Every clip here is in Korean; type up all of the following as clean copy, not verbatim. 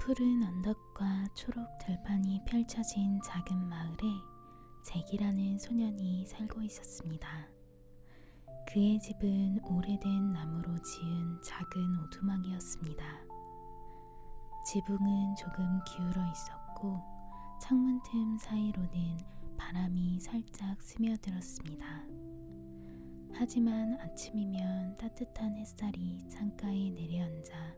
푸른 언덕과 초록 들판이 펼쳐진 작은 마을에 잭이라는 소년이 살고 있었습니다. 그의 집은 오래된 나무로 지은 작은 오두막이었습니다. 지붕은 조금 기울어 있었고 창문 틈 사이로는 바람이 살짝 스며들었습니다. 하지만 아침이면 따뜻한 햇살이 창가에 내려앉아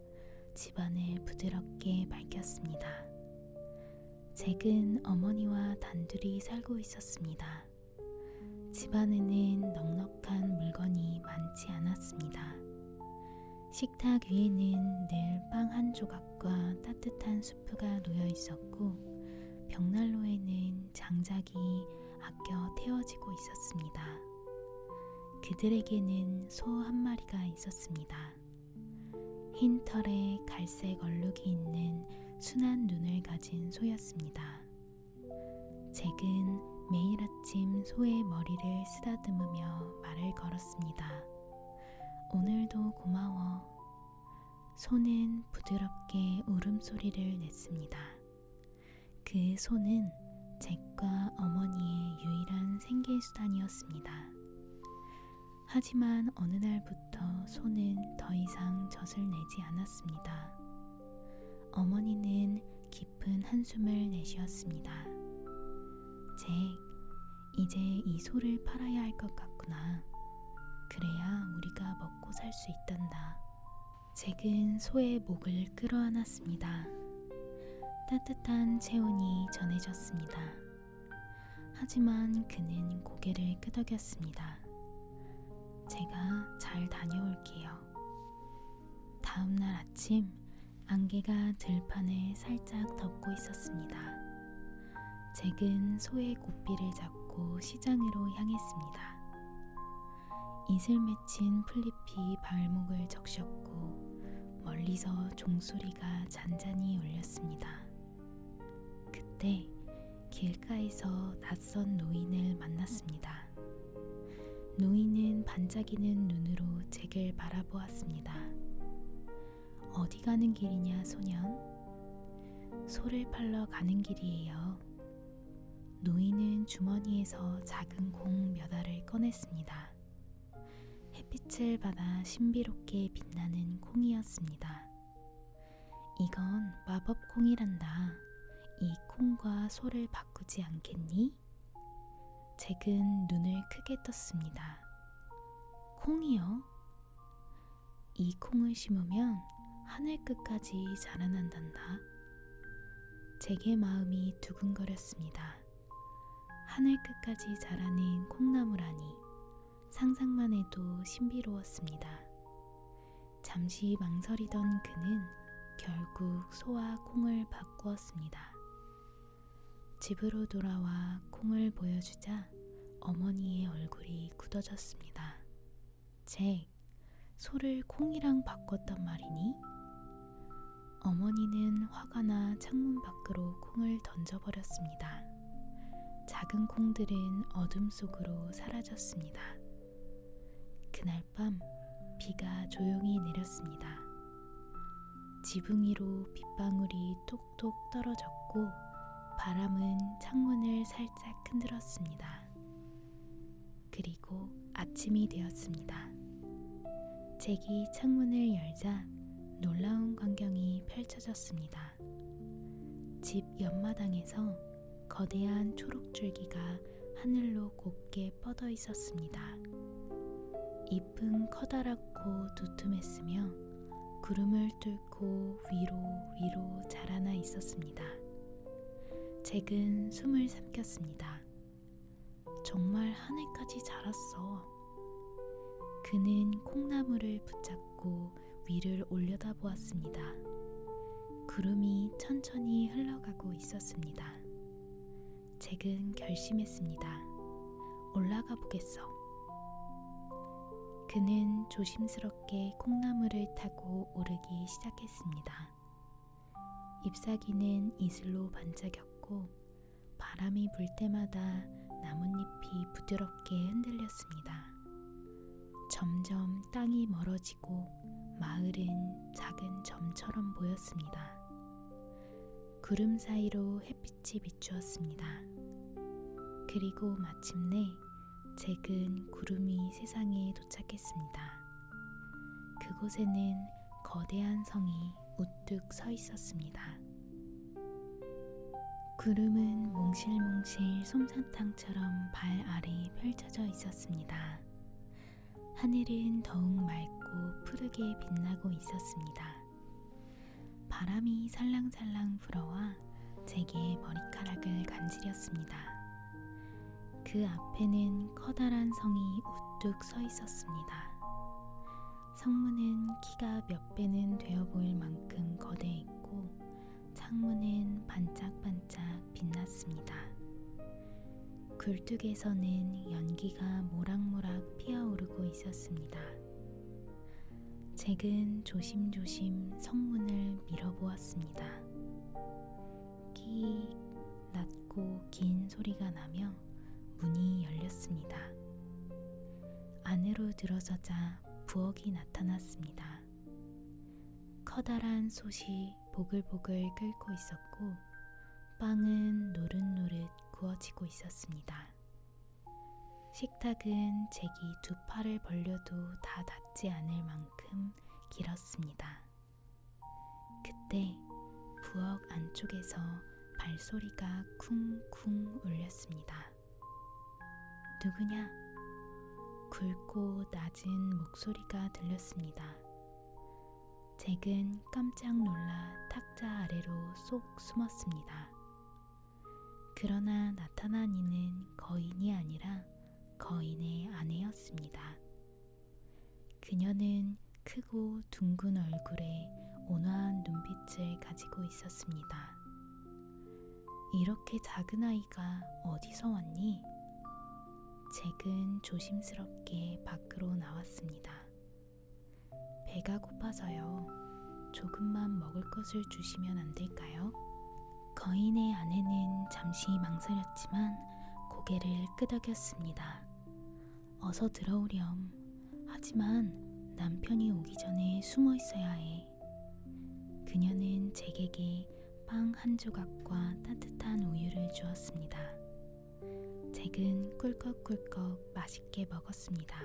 집안을 부드럽게 밝혔습니다. 잭은 어머니와 단둘이 살고 있었습니다. 집안에는 넉넉한 물건이 많지 않았습니다. 식탁 위에는 늘 빵 한 조각과 따뜻한 수프가 놓여 있었고 벽난로에는 장작이 아껴 태워지고 있었습니다. 그들에게는 소 한 마리가 있었습니다. 흰 털에 갈색 얼룩이 있는 순한 눈을 가진 소였습니다. 잭은 매일 아침 소의 머리를 쓰다듬으며 말을 걸었습니다. 오늘도 고마워. 소는 부드럽게 울음소리를 냈습니다. 그 소는 잭과 어머니의 유일한 생계수단이었습니다. 하지만 어느 날부터 소는 더 이상 젖을 내지 않았습니다. 어머니는 깊은 한숨을 내쉬었습니다. 잭, 이제 이 소를 팔아야 할 것 같구나. 그래야 우리가 먹고 살 수 있단다. 잭은 소의 목을 끌어안았습니다. 따뜻한 체온이 전해졌습니다. 하지만 그는 고개를 끄덕였습니다. 제가 잘 다녀올게요. 다음 날 아침, 안개가 들판을 살짝 덮고 있었습니다. 잭은 소의 고삐를 잡고 시장으로 향했습니다. 이슬 맺힌 풀잎이 발목을 적셨고 멀리서 종소리가 잔잔히 울렸습니다. 그때 길가에서 낯선 노인을 만났습니다. 노인은 반짝이는 눈으로 잭을 바라보았습니다. 어디 가는 길이냐, 소년? 소를 팔러 가는 길이에요. 노인은 주머니에서 작은 공 몇 알을 꺼냈습니다. 햇빛을 받아 신비롭게 빛나는 콩이었습니다. 이건 마법 콩이란다. 이 콩과 소를 바꾸지 않겠니? 잭은 눈을 크게 떴습니다. 콩이요? 이 콩을 심으면 하늘 끝까지 자라난단다. 잭의 마음이 두근거렸습니다. 하늘 끝까지 자라는 콩나무라니 상상만 해도 신비로웠습니다. 잠시 망설이던 그는 결국 소와 콩을 바꾸었습니다. 집으로 돌아와 콩을 보여주자 어머니의 얼굴이 굳어졌습니다. 잭, 소를 콩이랑 바꿨단 말이니? 어머니는 화가 나 창문 밖으로 콩을 던져버렸습니다. 작은 콩들은 어둠 속으로 사라졌습니다. 그날 밤 비가 조용히 내렸습니다. 지붕 위로 빗방울이 톡톡 떨어졌고 바람은 창문을 살짝 흔들었습니다. 그리고 아침이 되었습니다. 잭이 창문을 열자 놀라운 광경이 펼쳐졌습니다. 집 옆마당에서 거대한 초록줄기가 하늘로 곱게 뻗어 있었습니다. 잎은 커다랗고 두툼했으며 구름을 뚫고 위로 자라나 있었습니다. 잭은 숨을 삼켰습니다. 정말 하늘까지 자랐어. 그는 콩나무를 붙잡고 위를 올려다보았습니다. 구름이 천천히 흘러가고 있었습니다. 잭은 결심했습니다. 올라가 보겠어. 그는 조심스럽게 콩나무를 타고 오르기 시작했습니다. 잎사귀는 이슬로 반짝였고 바람이 불 때마다 나뭇잎이 부드럽게 흔들렸습니다. 점점 땅이 멀어지고 마을은 작은 점처럼 보였습니다. 구름 사이로 햇빛이 비추었습니다. 그리고 마침내 잭은 구름이 세상에 도착했습니다. 그곳에는 거대한 성이 우뚝 서 있었습니다. 구름은 몽실몽실 솜사탕처럼 발 아래 펼쳐져 있었습니다. 하늘은 더욱 맑고 푸르게 빛나고 있었습니다. 바람이 살랑살랑 불어와 잭의 머리카락을 간지렸습니다. 그 앞에는 커다란 성이 우뚝 서 있었습니다. 성문은 키가 몇 배는 되어 보일 만큼 거대했고 창문은 반짝반짝 빛났습니다. 굴뚝에서는 연기가 모락모락 피어오르고 있었습니다. 잭은 조심조심 성문을 밀어보았습니다. 끼익 낮고 긴 소리가 나며 문이 열렸습니다. 안으로 들어서자 부엌이 나타났습니다. 커다란 솥이 보글보글 끓고 있었고 빵은 노릇노릇 구워지고 있었습니다. 식탁은 잭이 두 팔을 벌려도 다 닿지 않을 만큼 길었습니다. 그때 부엌 안쪽에서 발소리가 쿵쿵 울렸습니다. 누구냐? 굵고 낮은 목소리가 들렸습니다. 잭은 깜짝 놀라 탁자 아래로 쏙 숨었습니다. 그러나 나타난 이는 거인이 아니라 거인의 아내였습니다. 그녀는 크고 둥근 얼굴에 온화한 눈빛을 가지고 있었습니다. 이렇게 작은 아이가 어디서 왔니? 잭은 조심스럽게 밖으로 나왔습니다. 배가 고파서요. 조금만 먹을 것을 주시면 안 될까요? 거인의 아내는 잠시 망설였지만 고개를 끄덕였습니다. 어서 들어오렴. 하지만 남편이 오기 전에 숨어 있어야 해. 그녀는 잭에게 빵 한 조각과 따뜻한 우유를 주었습니다. 잭은 꿀꺽꿀꺽 맛있게 먹었습니다.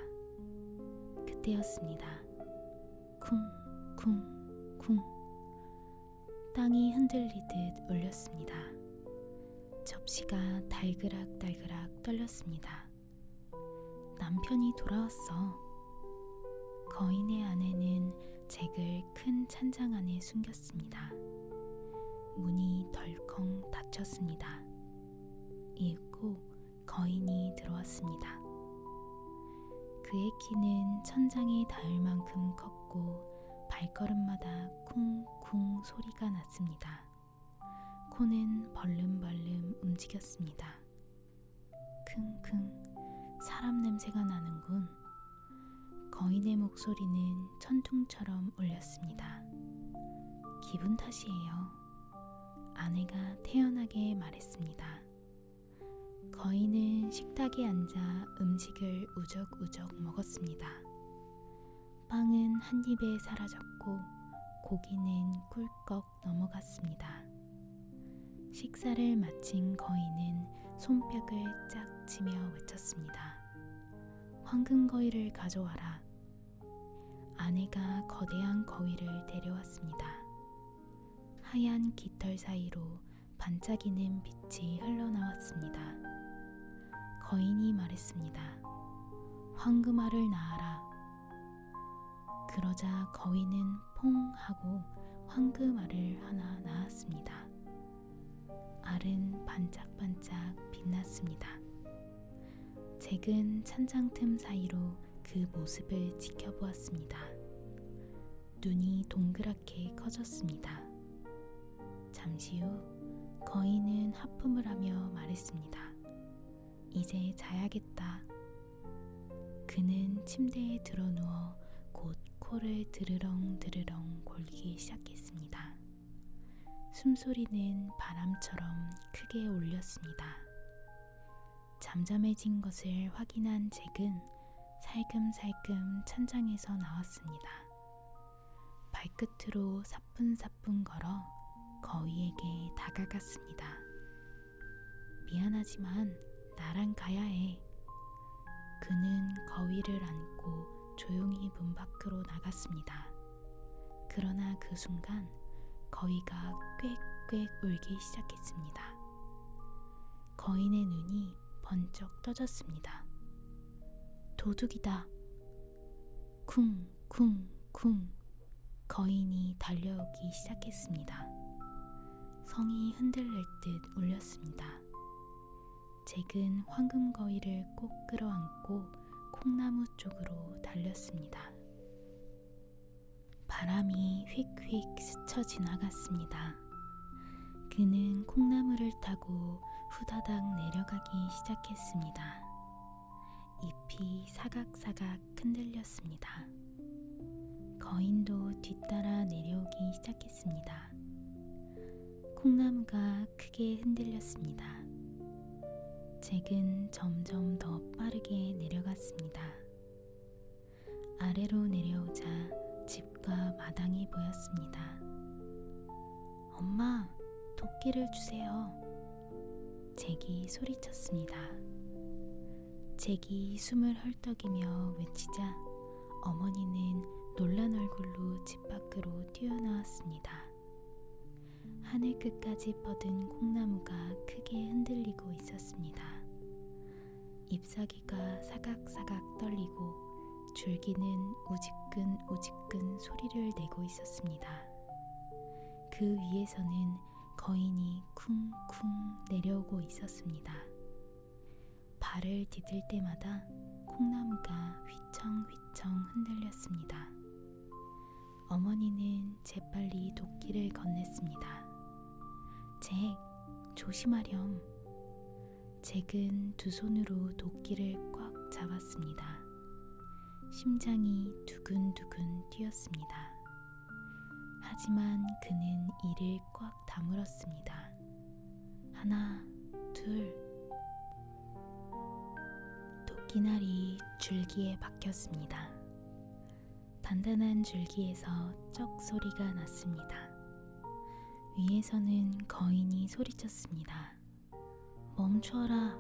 그때였습니다. 쿵쿵쿵 땅이 흔들리듯 울렸습니다. 접시가 달그락달그락 떨렸습니다. 남편이 돌아왔어. 거인의 아내는 잭을 큰 찬장 안에 숨겼습니다. 문이 덜컹 닫혔습니다. 이윽고 거인이 들어왔습니다. 그의 키는 천장에 닿을 만큼 컸고 발걸음마다 쿵쿵 소리가 났습니다. 코는 벌름벌름 움직였습니다. 킁킁 사람 냄새가 나는군. 거인의 목소리는 천둥처럼 울렸습니다. 기분 탓이에요. 아내가 태연하게 말했습니다. 거인은 식탁에 앉아 음식을 우적우적 먹었습니다. 빵은 한 입에 사라졌고 고기는 꿀꺽 넘어갔습니다. 식사를 마친 거인은 손뼉을 짝 치며 외쳤습니다. 황금거위를 가져와라. 아내가 거대한 거위를 데려왔습니다. 하얀 깃털 사이로 반짝이는 빛이 흘러나왔습니다. 거인이 말했습니다. 황금알을 낳아라. 그러자 거인은 퐁 하고 황금알을 하나 낳았습니다. 알은 반짝반짝 빛났습니다. 잭은 찬장 틈 사이로 그 모습을 지켜보았습니다. 눈이 동그랗게 커졌습니다. 잠시 후 거인은 하품을 하며 말했습니다. 이제 자야겠다. 그는 침대에 드러누워 곧 코를 드르렁드르렁 골기 시작했습니다. 숨소리는 바람처럼 크게 울렸습니다. 잠잠해진 것을 확인한 잭은 살금살금 찬장에서 나왔습니다. 발끝으로 사뿐사뿐 걸어 거위에게 다가갔습니다. 미안하지만 나랑 가야 해. 그는 거위를 안고 조용히 문 밖으로 나갔습니다. 그러나 그 순간 거위가 꽥꽥 울기 시작했습니다. 거인의 눈이 번쩍 떠졌습니다. 도둑이다. 쿵쿵쿵 거인이 달려오기 시작했습니다. 성이 흔들릴 듯 울렸습니다. 잭은 황금거위를 꼭 끌어안고 콩나무 쪽으로 달렸습니다. 바람이 휙휙 스쳐 지나갔습니다. 그는 콩나무를 타고 후다닥 내려가기 시작했습니다. 잎이 사각사각 흔들렸습니다. 거인도 뒤따라 내려오기 시작했습니다. 콩나무가 크게 흔들렸습니다. 잭은 점점 더 빠르게 내려갔습니다. 아래로 내려오자 집과 마당이 보였습니다. 엄마, 도끼를 주세요. 잭이 소리쳤습니다. 잭이 숨을 헐떡이며 외치자 어머니는 놀란 얼굴로 집 밖으로 뛰어나왔습니다. 하늘 끝까지 뻗은 콩나무가 크게 흔들리고 있었습니다. 잎사귀가 사각사각 떨리고 줄기는 우지끈우지끈 소리를 내고 있었습니다. 그 위에서는 거인이 쿵쿵 내려오고 있었습니다. 발을 디딜 때마다 콩나무가 휘청휘청 흔들렸습니다. 어머니는 재빨리 도끼를 건넸습니다. 잭, 조심하렴. 잭은 두 손으로 도끼를 꽉 잡았습니다. 심장이 두근두근 뛰었습니다. 하지만 그는 이를 꽉 다물었습니다. 하나, 둘. 도끼날이 줄기에 박혔습니다. 단단한 줄기에서 쩍 소리가 났습니다. 위에서는 거인이 소리쳤습니다. 멈춰라.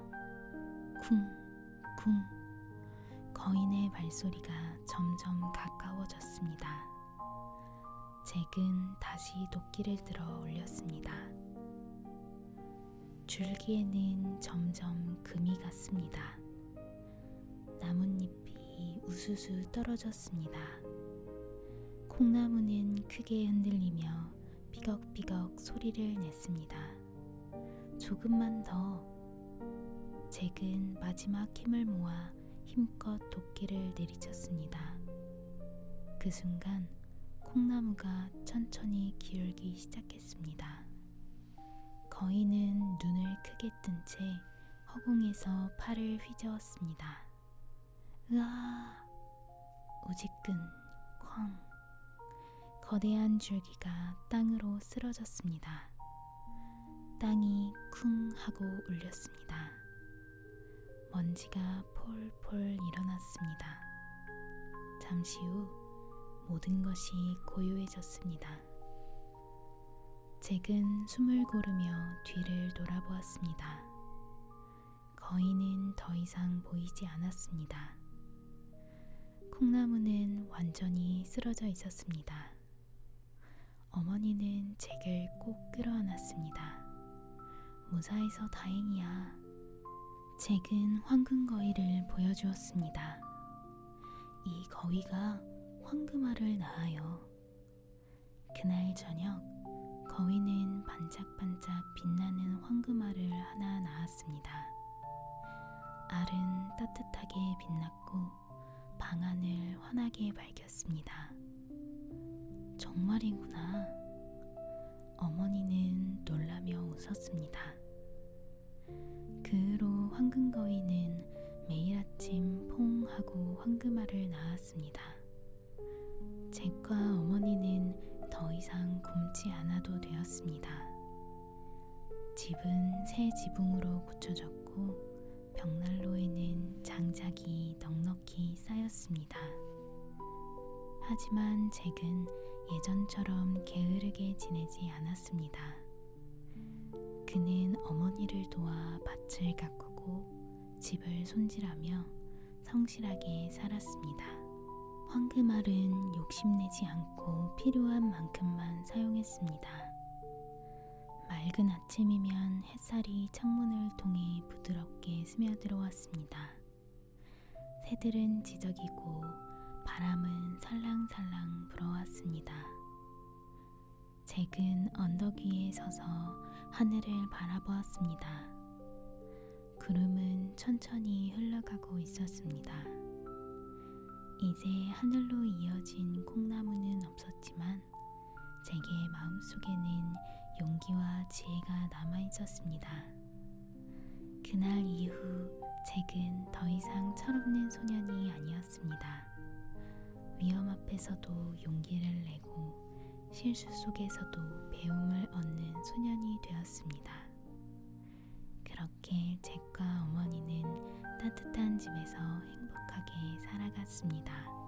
쿵쿵. 거인의 발소리가 점점 가까워졌습니다. 잭은 다시 도끼를 들어 올렸습니다. 줄기에는 점점 금이 갔습니다. 나뭇잎이 우수수 떨어졌습니다. 콩나무는 크게 흔들리며 삐걱삐걱 소리를 냈습니다. 조금만 더. 잭은 마지막 힘을 모아 힘껏 도끼를 내리쳤습니다. 그 순간 콩나무가 천천히 기울기 시작했습니다. 거인은 눈을 크게 뜬 채 허공에서 팔을 휘저었습니다. 으아! 우지끈 쾅! 거대한 줄기가 땅으로 쓰러졌습니다. 땅이 쿵 하고 울렸습니다. 먼지가 폴폴 일어났습니다. 잠시 후 모든 것이 고요해졌습니다. 잭은 숨을 고르며 뒤를 돌아보았습니다. 거인은 더 이상 보이지 않았습니다. 콩나무는 완전히 쓰러져 있었습니다. 어머니는 잭을 꼭 끌어안았습니다. 무사해서 다행이야. 잭은 황금거위를 보여주었습니다. 이 거위가 황금알을 낳아요. 그날 저녁 거위는 반짝반짝 빛나는 황금알을 하나 낳았습니다. 알은 따뜻하게 빛났고 방 안을 환하게 밝혔습니다. 정말이구나. 어머니는 놀라며 웃었습니다. 그 후로 황금거위는 매일 아침 퐁 하고 황금알을 낳았습니다. 잭과 어머니는 더 이상 굶지 않아도 되었습니다. 집은 새 지붕으로 고쳐졌고 벽난로에는 장작이 넉넉히 쌓였습니다. 하지만 잭은 예전처럼 게으르게 지내지 않았습니다. 그는 어머니를 도와 밭을 가꾸고 집을 손질하며 성실하게 살았습니다. 황금알은 욕심내지 않고 필요한 만큼만 사용했습니다. 맑은 아침이면 햇살이 창문을 통해 부드럽게 스며들어왔습니다. 새들은 지저귀고 바람은 살랑살랑 불어왔습니다. 잭은 언덕 위에 서서 하늘을 바라보았습니다. 구름은 천천히 흘러가고 있었습니다. 이제 하늘로 이어진 콩나무는 없었지만 잭의 마음속에는 용기와 지혜가 남아 있었습니다. 그날 이후 잭은 더 이상 철없는 소년이 아니었습니다. 위험 앞에서도 용기를 내고 실수 속에서도 배움을 얻는 소년이 되었습니다. 그렇게 잭과 어머니는 따뜻한 집에서 행복하게 살아갔습니다.